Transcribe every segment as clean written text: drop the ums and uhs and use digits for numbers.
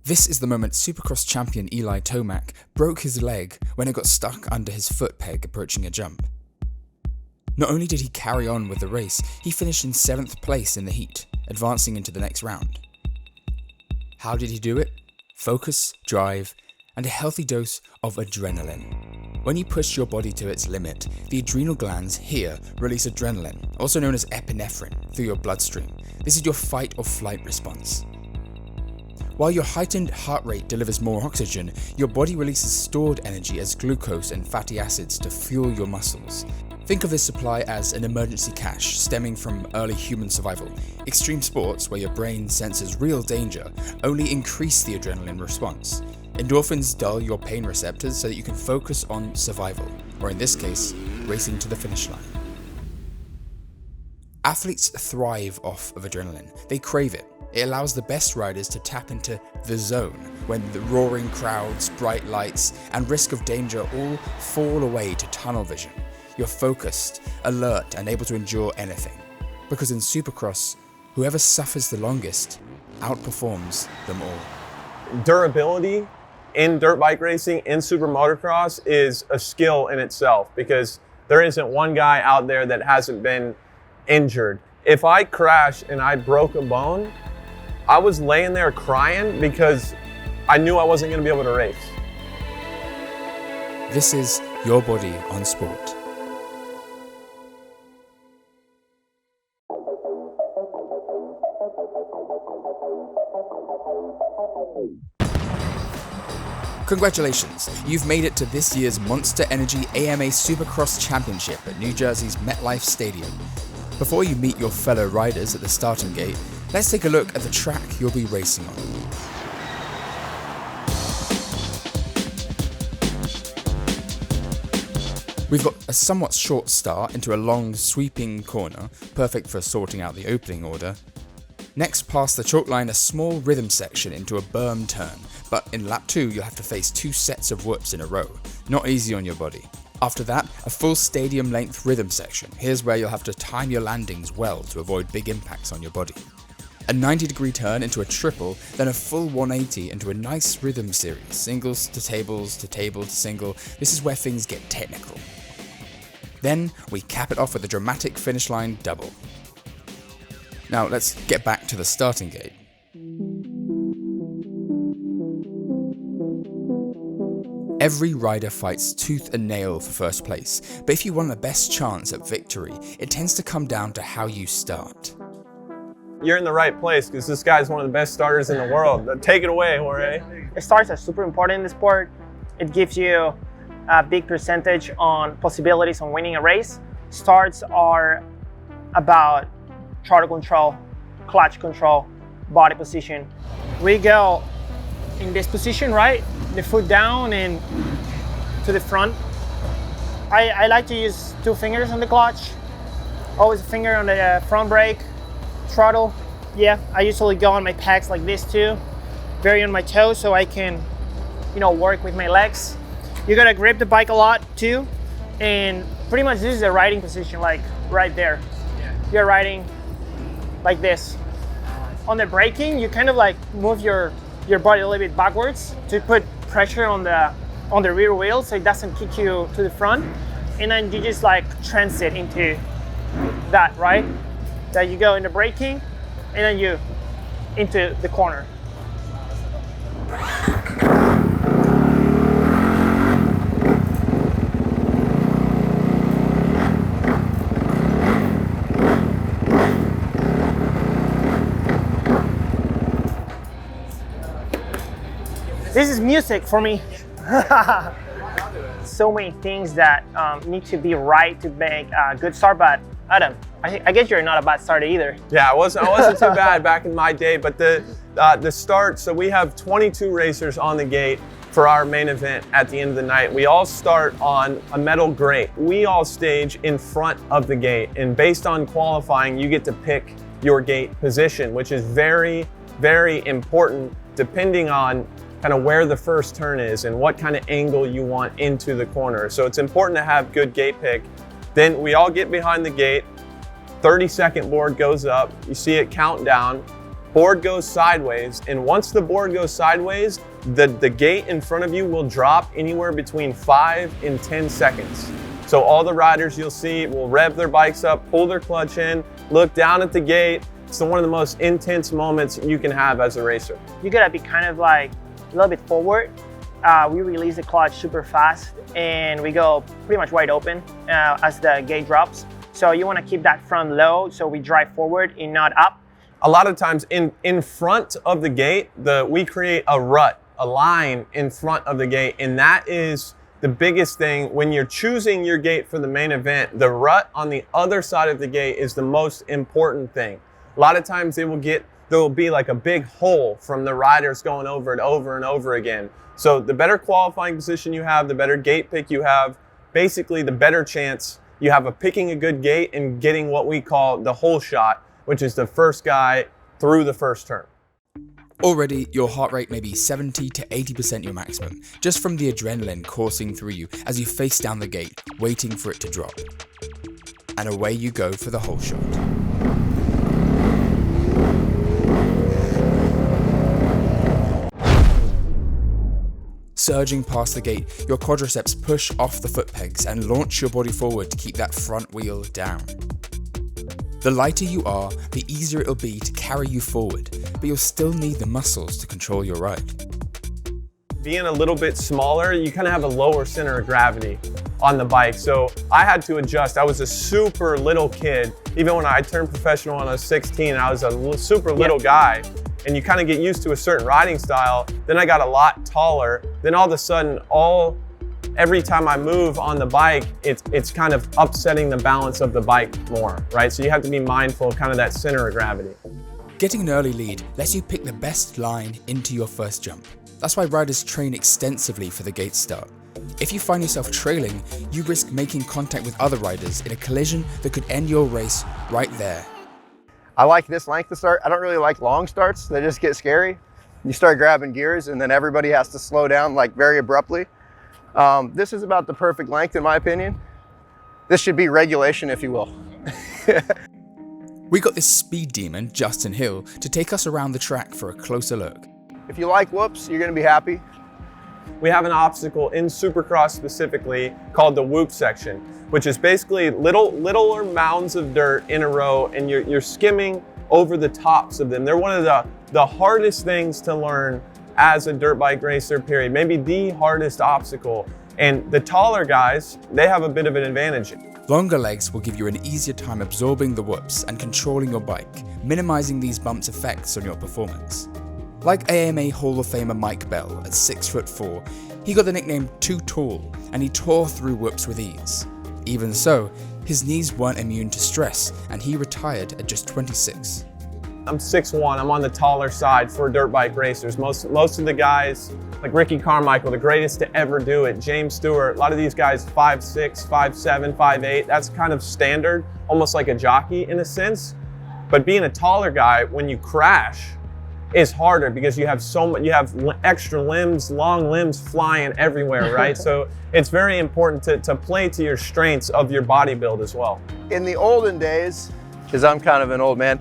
This is the moment Supercross champion Eli Tomac broke his leg when it got stuck under his foot peg approaching a jump. Not only did he carry on with the race, he finished in 7th place in the heat, advancing into the next round. How did he do it? Focus, drive, and a healthy dose of adrenaline. When you push your body to its limit, the adrenal glands here release adrenaline, also known as epinephrine, through your bloodstream. This is your fight or flight response. While your heightened heart rate delivers more oxygen, your body releases stored energy as glucose and fatty acids to fuel your muscles. Think of this supply as an emergency cache stemming from early human survival. Extreme sports, where your brain senses real danger, only increase the adrenaline response. Endorphins dull your pain receptors so that you can focus on survival, or in this case, racing to the finish line. Athletes thrive off of adrenaline. They crave it. It allows the best riders to tap into the zone, when the roaring crowds, bright lights, and risk of danger all fall away to tunnel vision. You're focused, alert, and able to endure anything. Because in Supercross, whoever suffers the longest outperforms them all. Durability in dirt bike racing, in super motocross, is a skill in itself, because there isn't one guy out there that hasn't been injured. If I crashed and I broke a bone, I was laying there crying because I knew I wasn't going to be able to race. This is Your Body on Sport. Congratulations, you've made it to this year's Monster Energy AMA Supercross Championship at New Jersey's MetLife Stadium. Before you meet your fellow riders at the starting gate, let's take a look at the track you'll be racing on. We've got a somewhat short start into a long, sweeping corner, perfect for sorting out the opening order. Next, past the chalk line, a small rhythm section into a Burm Turn, but in lap 2 you'll have to face 2 sets of whoops in a row. Not easy on your body. After that, a full stadium-length rhythm section. Here's where you'll have to time your landings well to avoid big impacts on your body. A 90-degree turn into a triple, then a full 180 into a nice rhythm series. Singles to tables to table to single. This is where things get technical. Then we cap it off with a dramatic finish line double. Now let's get back to the starting gate. Every rider fights tooth and nail for first place, but if you want the best chance at victory, it tends to come down to how you start. You're in the right place, because this guy's one of the best starters in the world. Take it away, Jorge. Starts are super important in the sport. It gives you a big percentage on possibilities on winning a race. Starts are about throttle control, clutch control, body position. We go in this position, right? The foot down and to the front. I like to use 2 fingers on the clutch, always a finger on the front brake, throttle. Yeah, I usually go on my pegs like this too, very on my toes so I can, work with my legs. You gotta grip the bike a lot too, and pretty much this is the riding position, like right there. You're riding like this. On the braking, you kind of like move your body a little bit backwards to put pressure on the rear wheel so it doesn't kick you to the front, and then you just like transit into that, right? That you go in the braking and then you into the corner. This is music for me. So many things that need to be right to make a good start, but Adam, I guess you're not a bad starter either. Yeah, I wasn't too bad back in my day, but the start, so we have 22 racers on the gate for our main event at the end of the night. We all start on a metal grate. We all stage in front of the gate, and based on qualifying, you get to pick your gate position, which is very, very important depending on kind of where the first turn is and what kind of angle you want into the corner. So it's important to have good gate pick. Then we all get behind the gate, 30-second board goes up, you see it count down, board goes sideways, and once the board goes sideways, the gate in front of you will drop anywhere between 5 and 10 seconds. So all the riders you'll see will rev their bikes up, pull their clutch in, look down at the gate. It's one of the most intense moments you can have as a racer. You gotta be kind of like a little bit forward. We release the clutch super fast and we go pretty much wide open as the gate drops. So you wanna keep that front low so we drive forward and not up. A lot of times in front of the gate, we create a rut, a line in front of the gate, and that is the biggest thing. When you're choosing your gate for the main event, the rut on the other side of the gate is the most important thing. A lot of times there will be like a big hole from the riders going over it over and over again. So the better qualifying position you have, the better gate pick you have, basically the better chance you have of picking a good gate and getting what we call the hole shot, which is the first guy through the first turn. Already, your heart rate may be 70 to 80% your maximum, just from the adrenaline coursing through you as you face down the gate, waiting for it to drop. And away you go for the hole shot. Surging past the gate, your quadriceps push off the foot pegs and launch your body forward to keep that front wheel down. The lighter you are, the easier it'll be to carry you forward, but you'll still need the muscles to control your ride. Being a little bit smaller, you kind of have a lower center of gravity on the bike. So I had to adjust. I was a super little kid. Even when I turned professional when I was 16, I was a super little guy. And you kind of get used to a certain riding style. Then I got a lot taller. Then all of a sudden, every time I move on the bike, it's kind of upsetting the balance of the bike more, right? So you have to be mindful of kind of that center of gravity. Getting an early lead lets you pick the best line into your first jump. That's why riders train extensively for the gate start. If you find yourself trailing, you risk making contact with other riders in a collision that could end your race right there. I like this length to start. I don't really like long starts. They just get scary. You start grabbing gears and then everybody has to slow down like very abruptly. This is about the perfect length in my opinion. This should be regulation, if you will. We got this speed demon, Justin Hill, to take us around the track for a closer look. If you like whoops, you're gonna be happy. We have an obstacle in Supercross specifically called the whoop section, which is basically littler mounds of dirt in a row, and you're skimming over the tops of them. They're one of the hardest things to learn as a dirt bike racer, period. Maybe the hardest obstacle. And the taller guys, they have a bit of an advantage. Longer legs will give you an easier time absorbing the whoops and controlling your bike, minimizing these bumps' effects on your performance. Like AMA Hall of Famer Mike Bell at 6'4", he got the nickname Too Tall, and he tore through whoops with ease. Even so, his knees weren't immune to stress, and he retired at just 26. I'm 6'1", I'm on the taller side for dirt bike racers. Most of the guys, like Ricky Carmichael, the greatest to ever do it, James Stewart, a lot of these guys 5'6", 5'7", 5'8", that's kind of standard, almost like a jockey in a sense. But being a taller guy, when you crash, is harder because you have extra limbs, long limbs flying everywhere, right? So it's very important to play to your strengths of your body build as well. In the olden days, because I'm kind of an old man,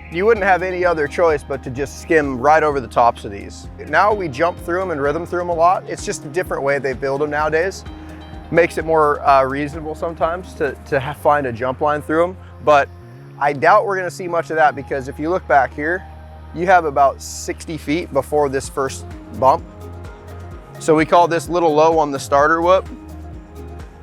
you wouldn't have any other choice but to just skim right over the tops of these. Now we jump through them and rhythm through them a lot. It's just a different way they build them nowadays. Makes it more reasonable sometimes to find a jump line through them. But I doubt we're gonna see much of that because if you look back here, you have about 60 feet before this first bump. So we call this little low on the starter whoop.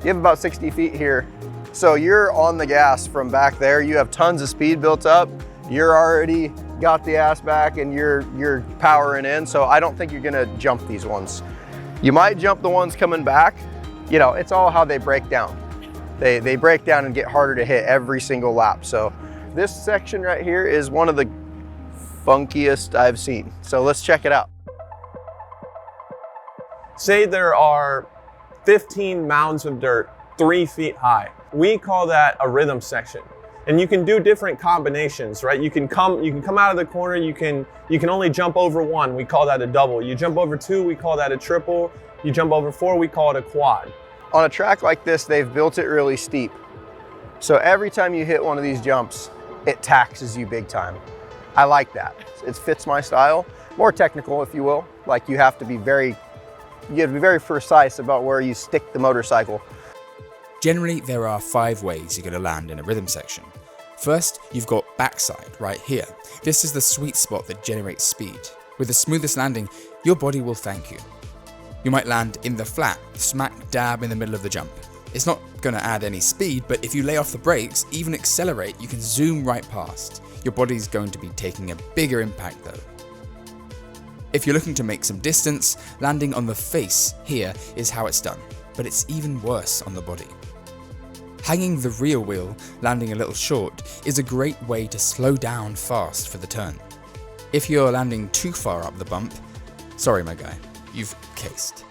You have about 60 feet here. So you're on the gas from back there. You have tons of speed built up. You're already got the ass back and you're powering in. So I don't think you're gonna jump these ones. You might jump the ones coming back. You know, it's all how they break down. They break down and get harder to hit every single lap. So this section right here is one of the funkiest I've seen. So let's check it out. Say there are 15 mounds of dirt 3 feet high. We call that a rhythm section. And you can do different combinations, right? You can come out of the corner, you can only jump over one, we call that a double. You jump over two, we call that a triple. You jump over four, we call it a quad. On a track like this, they've built it really steep. So every time you hit one of these jumps, it taxes you big time. I like that. It fits my style. More technical, if you will. Like you have to be very precise about where you stick the motorcycle. Generally, there are 5 ways you're going to land in a rhythm section. First, you've got backside, right here. This is the sweet spot that generates speed. With the smoothest landing, your body will thank you. You might land in the flat, smack dab in the middle of the jump. It's not going to add any speed, but if you lay off the brakes, even accelerate, you can zoom right past. Your body's going to be taking a bigger impact though. If you're looking to make some distance, landing on the face here is how it's done, but it's even worse on the body. Hanging the rear wheel, landing a little short, is a great way to slow down fast for the turn. If you're landing too far up the bump, sorry my guy, you've cased.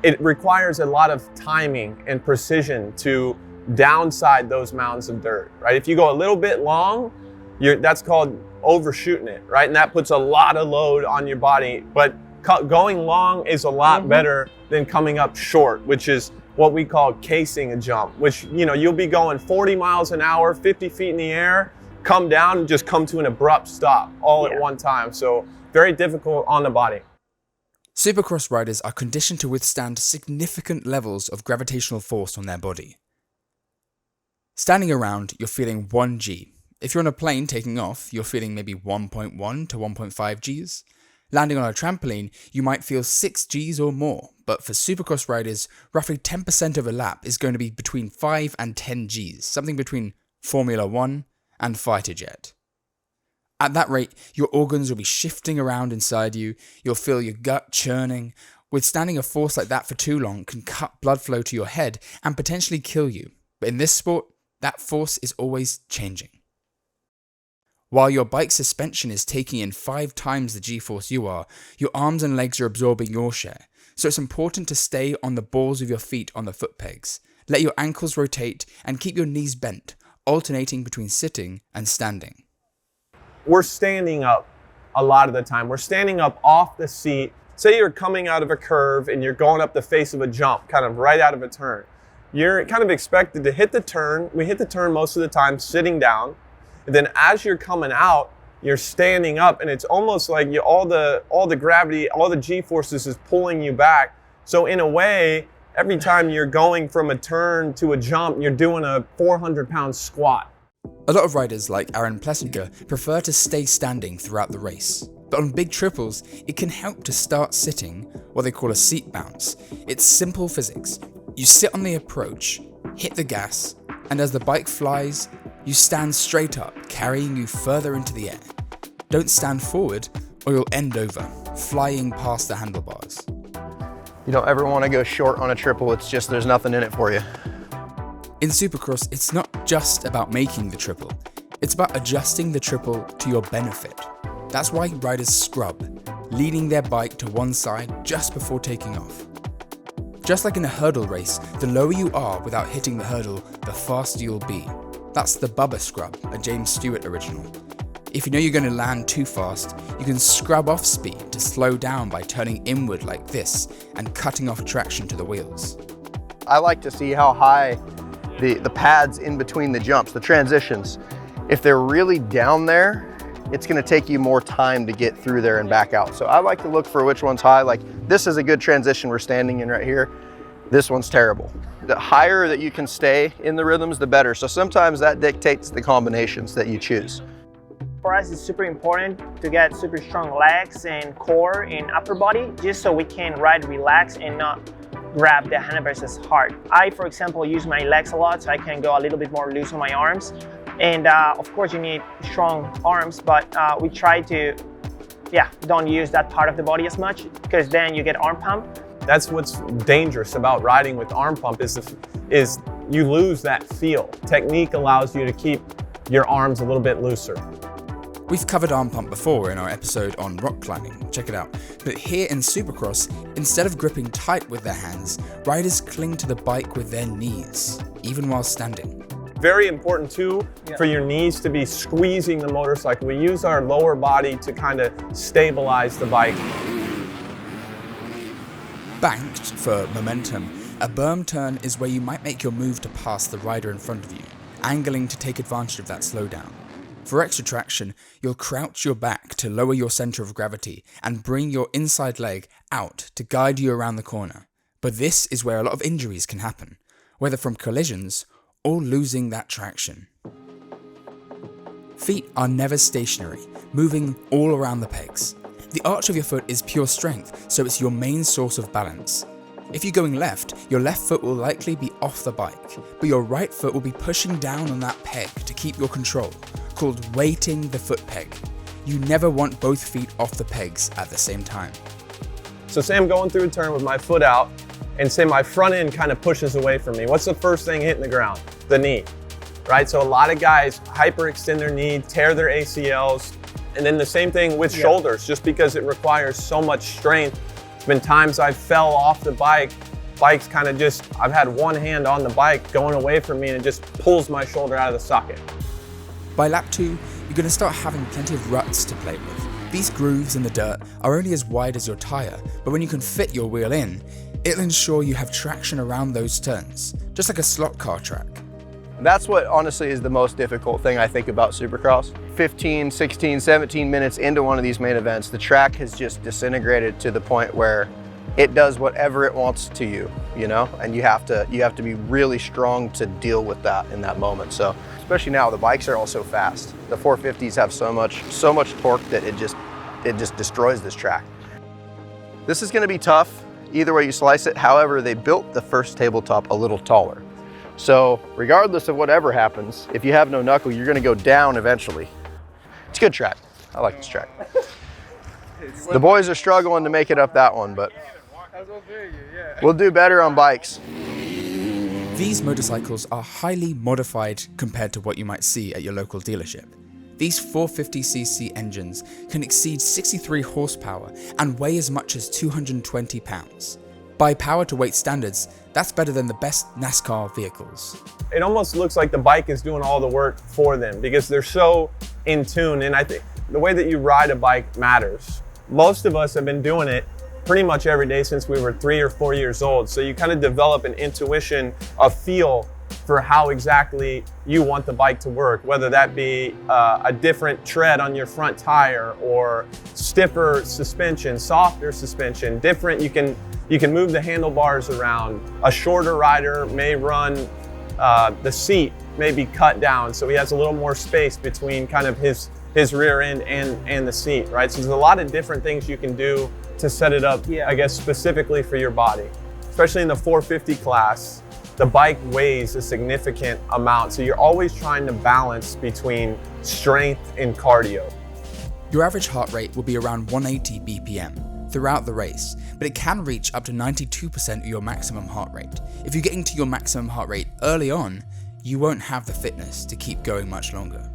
It requires a lot of timing and precision to downside those mounds of dirt, right? If you go a little bit long, that's called overshooting it, right? And that puts a lot of load on your body, but going long is a lot better than coming up short, which is what we call casing a jump, which, you know, you'll be going 40 miles an hour, 50 feet in the air, come down and just come to an abrupt stop all at one time. So very difficult on the body. Supercross riders are conditioned to withstand significant levels of gravitational force on their body. Standing around, you're feeling 1 G. If you're on a plane taking off, you're feeling maybe 1.1 to 1.5 Gs. Landing on a trampoline, you might feel 6 Gs or more, but for Supercross riders, roughly 10% of a lap is going to be between 5 and 10 Gs, something between Formula 1 and fighter jet. At that rate, your organs will be shifting around inside you, you'll feel your gut churning. Withstanding a force like that for too long can cut blood flow to your head and potentially kill you. But in this sport, that force is always changing. While your bike suspension is taking in 5 times the G-force you are, your arms and legs are absorbing your share. So it's important to stay on the balls of your feet on the foot pegs. Let your ankles rotate and keep your knees bent, alternating between sitting and standing. We're standing up a lot of the time. We're standing up off the seat. Say you're coming out of a curve and you're going up the face of a jump, kind of right out of a turn. You're kind of expected to hit the turn. We hit the turn most of the time sitting down. And then as you're coming out, you're standing up, and it's almost like all the gravity, all the G-forces is pulling you back. So in a way, every time you're going from a turn to a jump, you're doing a 400-pound squat. A lot of riders like Aaron Plessinger prefer to stay standing throughout the race. But on big triples, it can help to start sitting, what they call a seat bounce. It's simple physics. You sit on the approach, hit the gas, and as the bike flies, you stand straight up, carrying you further into the air. Don't stand forward, or you'll end over, flying past the handlebars. You don't ever want to go short on a triple, it's just there's nothing in it for you. In Supercross, it's not just about making the triple, it's about adjusting the triple to your benefit. That's why riders scrub, leaning their bike to one side just before taking off. Just like in a hurdle race, the lower you are without hitting the hurdle, the faster you'll be. That's the Bubba scrub, a James Stewart original. If you know you're going to land too fast, you can scrub off speed to slow down by turning inward like this and cutting off traction to the wheels. I like to see how high the pads in between the jumps, the transitions. If they're really down there, it's going to take you more time to get through there and back out. So I like to look for which one's high. Like this is a good transition we're standing in right here. This one's terrible. The higher that you can stay in the rhythms, the better. So sometimes that dictates the combinations that you choose. For us, it's super important to get super strong legs and core and upper body, just so we can ride relaxed and not grab the handlebars as hard. I, for example, use my legs a lot, so I can go a little bit more loose on my arms. And of course, you need strong arms, but we try to, don't use that part of the body as much, because then you get arm pump. That's what's dangerous about riding with arm pump is you lose that feel. Technique allows you to keep your arms a little bit looser. We've covered arm pump before in our episode on rock climbing, check it out. But here in Supercross, instead of gripping tight with their hands, riders cling to the bike with their knees, even while standing. Very important too, for your knees to be squeezing the motorcycle. We use our lower body to kind of stabilize the bike. Banked for momentum, a Burm turn is where you might make your move to pass the rider in front of you, angling to take advantage of that slowdown. For extra traction, you'll crouch your back to lower your center of gravity and bring your inside leg out to guide you around the corner. But this is where a lot of injuries can happen, whether from collisions or losing that traction. Feet are never stationary, moving all around the pegs. The arch of your foot is pure strength, so it's your main source of balance. If you're going left, your left foot will likely be off the bike, but your right foot will be pushing down on that peg to keep your control, called weighting the foot peg. You never want both feet off the pegs at the same time. So say I'm going through a turn with my foot out, and say my front end kind of pushes away from me. What's the first thing hitting the ground? The knee, right? So a lot of guys hyperextend their knee, tear their ACLs, and then the same thing with shoulders, just because it requires so much strength. There's been times I fell off the bike's kind of just, I've had one hand on the bike going away from me and it just pulls my shoulder out of the socket. By lap 2, you're going to start having plenty of ruts to play with. These grooves in the dirt are only as wide as your tyre, but when you can fit your wheel in, it'll ensure you have traction around those turns, just like a slot car track. That's what honestly is the most difficult thing I think about Supercross. 15, 16, 17 minutes into one of these main events, the track has just disintegrated to the point where it does whatever it wants to you, you know? And you have to be really strong to deal with that in that moment. So, especially now, the bikes are all so fast. The 450s have so much torque that it just destroys this track. This is gonna be tough, either way you slice it. However, they built the first tabletop a little taller. So regardless of whatever happens, if you have no knuckle, you're gonna go down eventually. It's a good track. I like this track. The boys are struggling to make it up that one, but we'll do better on bikes. These motorcycles are highly modified compared to what you might see at your local dealership. These 450cc engines can exceed 63 horsepower and weigh as much as 220 pounds. By power to weight standards, that's better than the best NASCAR vehicles. It almost looks like the bike is doing all the work for them because they're so in tune, and I think the way that you ride a bike matters. Most of us have been doing it pretty much every day since we were 3 or 4 years old, so you kind of develop an intuition, a feel for how exactly you want the bike to work, whether that be a different tread on your front tire or stiffer suspension, softer suspension, different. You can move the handlebars around. A shorter rider may run, the seat may be cut down so he has a little more space between kind of his rear end and the seat, right? So there's a lot of different things you can do to set it up, I guess, specifically for your body. Especially in the 450 class, the bike weighs a significant amount, so you're always trying to balance between strength and cardio. Your average heart rate will be around 180 BPM throughout the race, but it can reach up to 92% of your maximum heart rate. If you're getting to your maximum heart rate early on, you won't have the fitness to keep going much longer.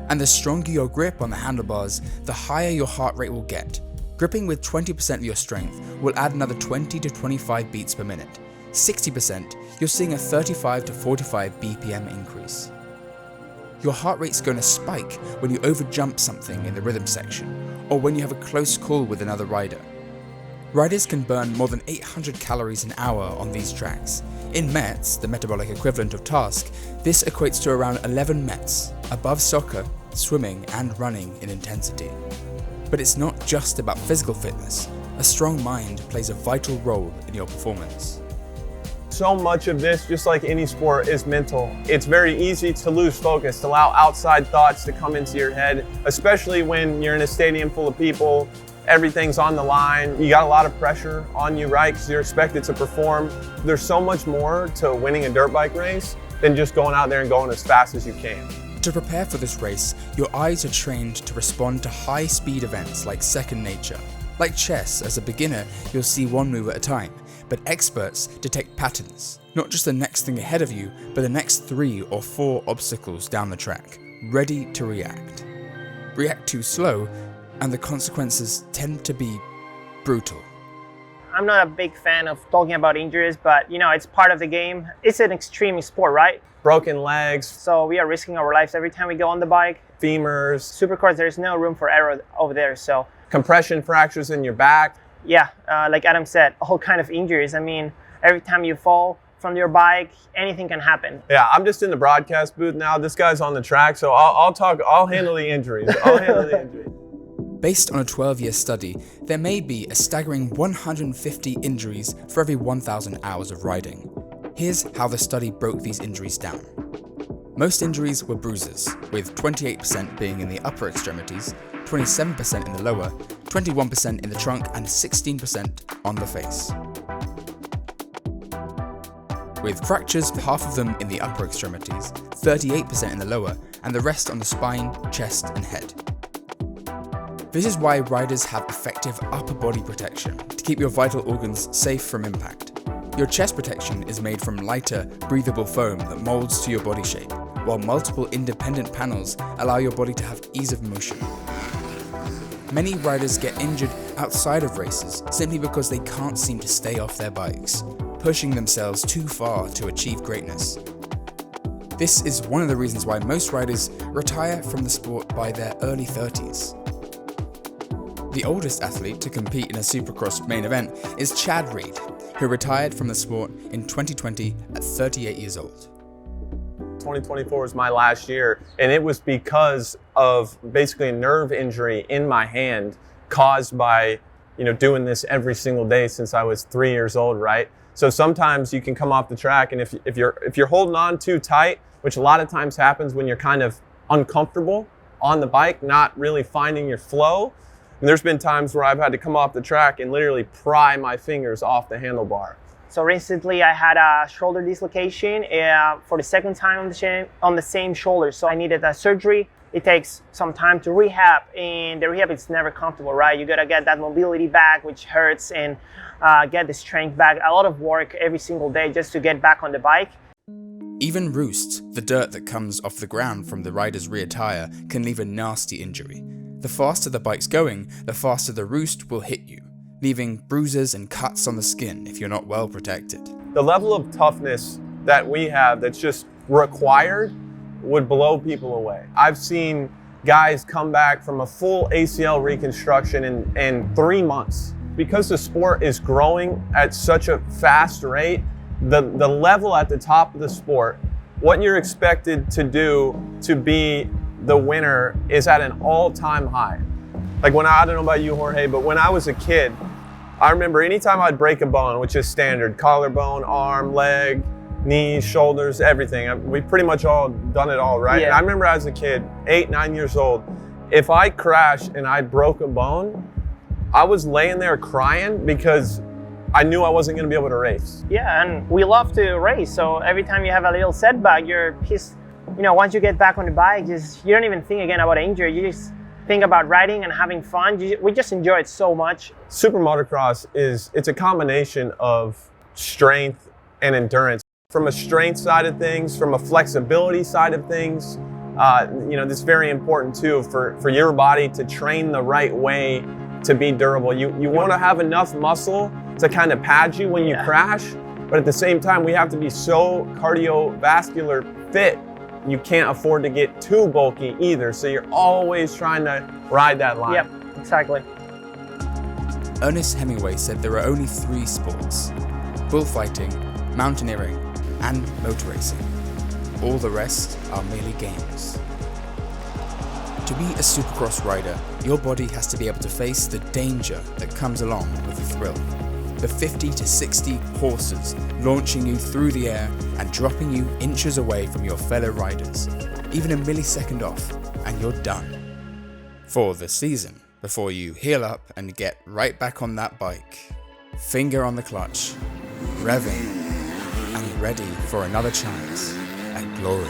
And the stronger your grip on the handlebars, the higher your heart rate will get. Gripping with 20% of your strength will add another 20 to 25 beats per minute. 60%, you're seeing a 35 to 45 BPM increase. Your heart rate's going to spike when you overjump something in the rhythm section, or when you have a close call with another rider. Riders can burn more than 800 calories an hour on these tracks. In METs, the metabolic equivalent of task, this equates to around 11 METs, above soccer, swimming and running in intensity. But it's not just about physical fitness. A strong mind plays a vital role in your performance. So much of this, just like any sport, is mental. It's very easy to lose focus, to allow outside thoughts to come into your head, especially when you're in a stadium full of people, everything's on the line, you got a lot of pressure on you, right? Because you're expected to perform. There's so much more to winning a dirt bike race than just going out there and going as fast as you can. To prepare for this race, your eyes are trained to respond to high-speed events like second nature. Like chess, as a beginner, you'll see one move at a time, but experts detect patterns, not just the next thing ahead of you, but the next 3 or 4 obstacles down the track, ready to react. React too slow, and the consequences tend to be brutal. I'm not a big fan of talking about injuries, but it's part of the game. It's an extreme sport, right? Broken legs. So we are risking our lives every time we go on the bike. Femurs. Supercross, there's no room for error over there, so. Compression fractures in your back. Yeah, like Adam said, all kind of injuries. I mean, every time you fall, from your bike, anything can happen. Yeah, I'm just in the broadcast booth now. This guy's on the track, so I'll handle the injuries. Based on a 12-year study, there may be a staggering 150 injuries for every 1,000 hours of riding. Here's how the study broke these injuries down. Most injuries were bruises, with 28% being in the upper extremities, 27% in the lower, 21% in the trunk, and 16% on the face. With fractures, half of them in the upper extremities, 38% in the lower, and the rest on the spine, chest, and head. This is why riders have effective upper body protection to keep your vital organs safe from impact. Your chest protection is made from lighter, breathable foam that molds to your body shape, while multiple independent panels allow your body to have ease of motion. Many riders get injured outside of races simply because they can't seem to stay off their bikes, pushing themselves too far to achieve greatness. This is one of the reasons why most riders retire from the sport by their early 30s. The oldest athlete to compete in a Supercross main event is Chad Reed, who retired from the sport in 2020 at 38 years old. 2024 was my last year, and it was because of basically a nerve injury in my hand caused by, doing this every single day since I was 3 years old, right? So sometimes you can come off the track, and if you're holding on too tight, which a lot of times happens when you're kind of uncomfortable on the bike, not really finding your flow. And there's been times where I've had to come off the track and literally pry my fingers off the handlebar. So recently I had a shoulder dislocation for the second time on the same shoulder. So I needed a surgery. It takes some time to rehab, and the rehab is never comfortable, right? You gotta get that mobility back, which hurts, and get the strength back. A lot of work every single day just to get back on the bike. Even roosts, the dirt that comes off the ground from the rider's rear tire, can leave a nasty injury. The faster the bike's going, the faster the roost will hit you, leaving bruises and cuts on the skin if you're not well protected. The level of toughness that we have that's just required would blow people away. I've seen guys come back from a full ACL reconstruction in 3 months. Because the sport is growing at such a fast rate, the level at the top of the sport, what you're expected to do to be the winner is at an all-time high. Like I don't know about you, Jorge, but when I was a kid, I remember anytime I'd break a bone, which is standard, collarbone, arm, leg, knees, shoulders, everything. We pretty much all done it all, right? Yeah. And I remember as a kid, 8, 9 years old, if I crashed and I broke a bone, I was laying there crying because I knew I wasn't gonna be able to race. Yeah, and we love to race. So every time you have a little setback, you're pissed. Once you get back on the bike, you don't even think again about injury. You just think about riding and having fun. We just enjoy it so much. Super motocross it's a combination of strength and endurance. From a strength side of things, from a flexibility side of things, this is very important too for your body to train the right way to be durable. You want to have enough muscle to kind of pad you when you crash, but at the same time, we have to be so cardiovascular fit. You can't afford to get too bulky either, so you're always trying to ride that line. Yep, exactly. Ernest Hemingway said there are only 3 sports: bullfighting, mountaineering, and motor racing. All the rest are merely games. To be a Supercross rider, your body has to be able to face the danger that comes along with the thrill. The 50 to 60 horses launching you through the air and dropping you inches away from your fellow riders, even a millisecond off, and you're done. For the season, before you heal up and get right back on that bike, finger on the clutch, revving, and ready for another chance at glory.